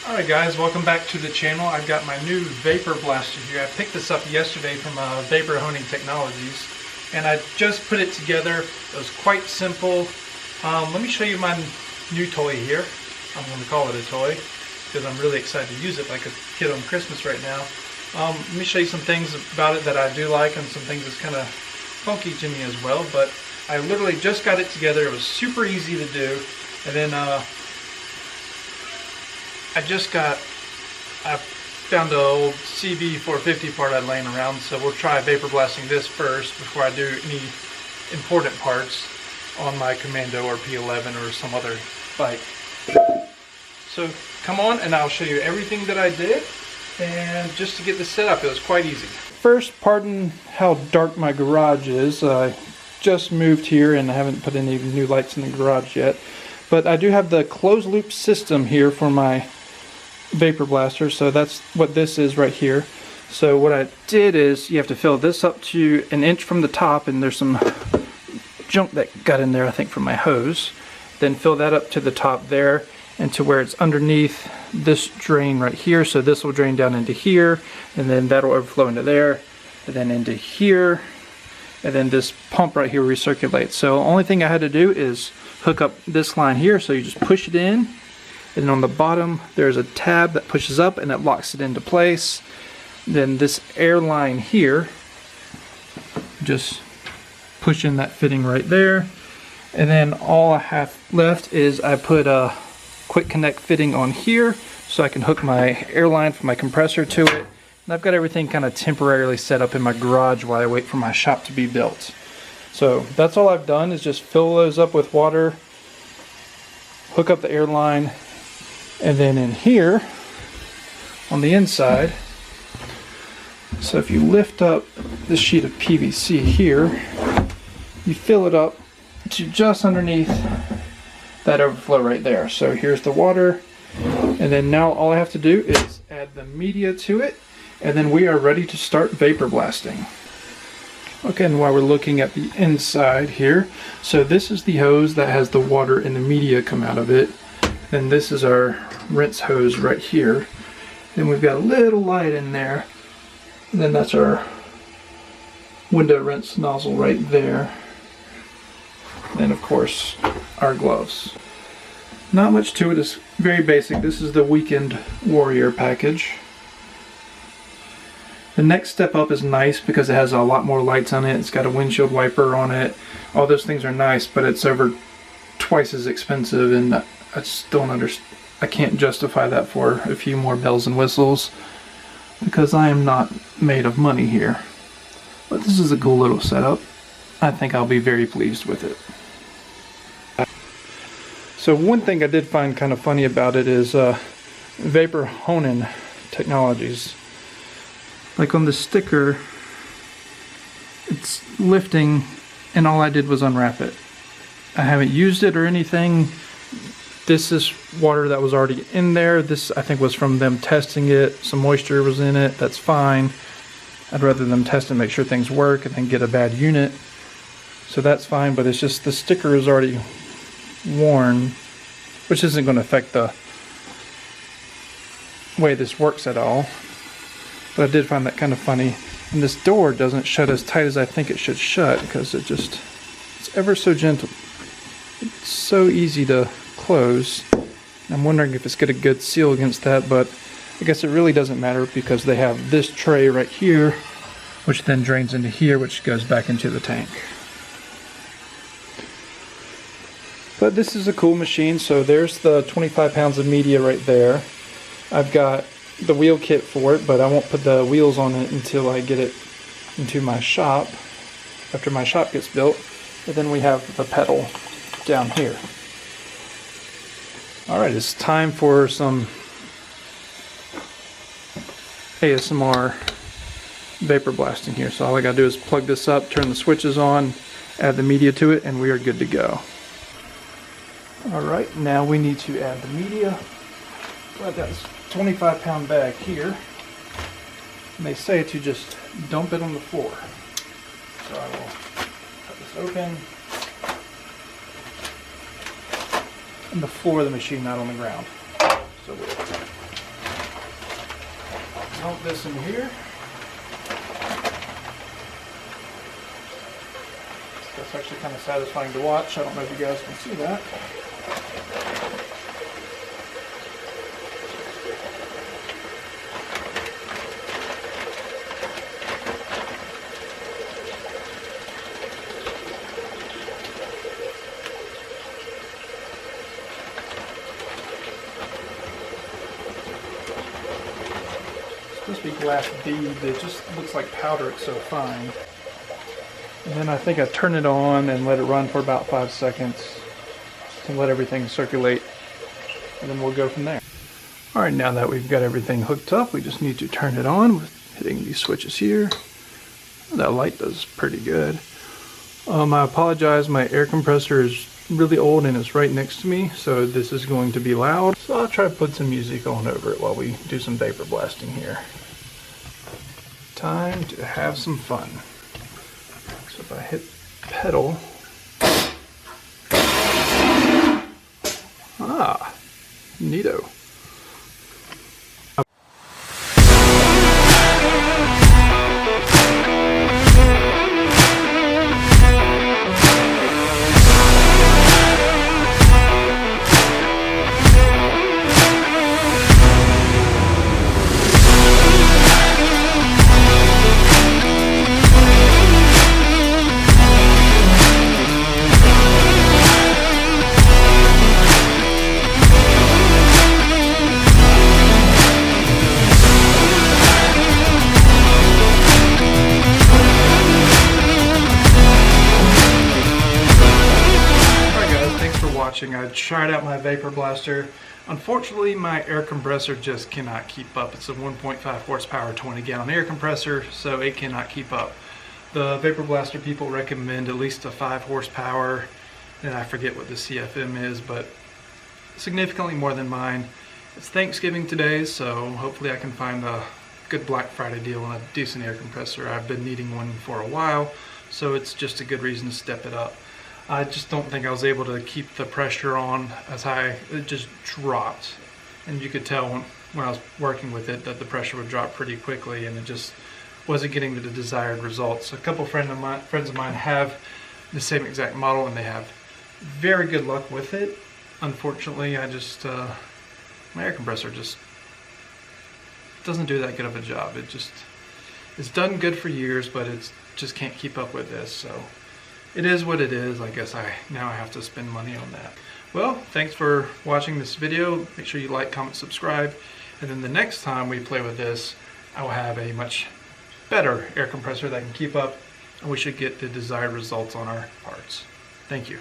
Alright guys, welcome back to the channel. I've got my new Vapor Blaster here. I picked this up yesterday from Vapor Honing Technologies, and I just put it together. It was quite simple. Let me show you my new toy here. I'm going to call it a toy because I'm really excited to use it like a kid on Christmas right now. Let me show you some things about it that I do like and some things that's kind of funky to me as well. But I literally just got it together. It was super easy to do. And then I found an old CB450 part I'd laying around, so we'll try vapor blasting this first before I do any important parts on my Commando or P11 or some other bike. So come on and I'll show you everything that I did, and just to get this set up, it was quite easy. First, pardon how dark my garage is. I just moved here and I haven't put any new lights in the garage yet, but I do have the closed loop system here for my vapor blaster, so that's what this is right here. So what I did is you have to fill this up to 1 inch from the top, and there's some junk that got in there I think from my hose. Then fill that up to the top there and to where it's underneath this drain right here, so this will drain down into here, and then that'll overflow into there, and then into here, and then this pump right here recirculates. So only thing I had to do is hook up this line here, so you just push it in, and on the bottom there's a tab that pushes up and it locks it into place. Then this air line here, just push in that fitting right there, and then all I have left is I put a quick connect fitting on here so I can hook my air line for my compressor to it. And I've got everything kind of temporarily set up in my garage while I wait for my shop to be built. So that's all I've done, is just fill those up with water, hook up the air line, and then in here on the inside, so if you lift up this sheet of PVC here, you fill it up to just underneath that overflow right there. So here's the water, and then now all I have to do is add the media to it, and then we are ready to start vapor blasting. Okay, and while we're looking at the inside here, so this is the hose that has the water and the media come out of it. Then this is our rinse hose right here. Then we've got a little light in there. And then that's our window rinse nozzle right there. And of course, our gloves. Not much to it, it's very basic. This is the Weekend Warrior package. The next step up is nice because it has a lot more lights on it. It's got a windshield wiper on it. All those things are nice, but it's over twice as expensive, and I just don't understand. I can't justify that for a few more bells and whistles because I am not made of money here. But this is a cool little setup. I think I'll be very pleased with it. So one thing I did find kind of funny about it is Vapor Honing Technologies. Like on the sticker, it's lifting, and all I did was unwrap it. I haven't used it or anything. This is water that was already in there. This, I think, was from them testing it. Some moisture was in it. That's fine. I'd rather them test and make sure things work and then get a bad unit. So that's fine, but it's just the sticker is already worn, which isn't going to affect the way this works at all. But I did find that kind of funny. And this door doesn't shut as tight as I think it should shut because it's ever so gentle. It's so easy to close. I'm wondering if it's got a good seal against that, but I guess it really doesn't matter because they have this tray right here, which then drains into here, which goes back into the tank. But this is a cool machine. So there's the 25 pounds of media right there. I've got the wheel kit for it, but I won't put the wheels on it until I get it into my shop, after my shop gets built. And then we have the pedal down here. Alright, it's time for some ASMR vapor blasting here. So all I gotta do is plug this up, turn the switches on, add the media to it, and we are good to go. Alright, now we need to add the media. I've got this 25-pound bag here. And they say to just dump it on the floor. So I will cut this open. And the floor of the machine, not on the ground. So we'll dump this in here. That's actually kind of satisfying to watch. I don't know if you guys can see that. Supposed to be glass bead, it just looks like powder, it's so fine. And then I think I turn it on and let it run for about 5 seconds to let everything circulate, and then we'll go from there. Alright, now that we've got everything hooked up, we just need to turn it on with hitting these switches here. That light does pretty good. I apologize, my air compressor is really old and it's right next to me, so this is going to be loud. So I'll try to put some music on over it while we do some vapor blasting here. Time to have some fun. So if I hit pedal, neato. I tried out my vapor blaster. Unfortunately, my air compressor just cannot keep up. It's a 1.5 horsepower 20 gallon air compressor, so it cannot keep up. The vapor blaster people recommend at least a 5 horsepower, and I forget what the CFM is, but significantly more than mine. It's Thanksgiving today, so hopefully I can find a good Black Friday deal on a decent air compressor. I've been needing one for a while, so it's just a good reason to step it up. I just don't think I was able to keep the pressure on as high. It just dropped, and you could tell when I was working with it that the pressure would drop pretty quickly, and it just wasn't getting the desired results. A couple friends of mine have the same exact model, and they have very good luck with it. Unfortunately, my air compressor just doesn't do that good of a job. It's done good for years, but it just can't keep up with this. So it is what it is. I guess now I have to spend money on that. Well, thanks for watching this video. Make sure you like, comment, subscribe. And then the next time we play with this, I will have a much better air compressor that can keep up, and we should get the desired results on our parts. Thank you.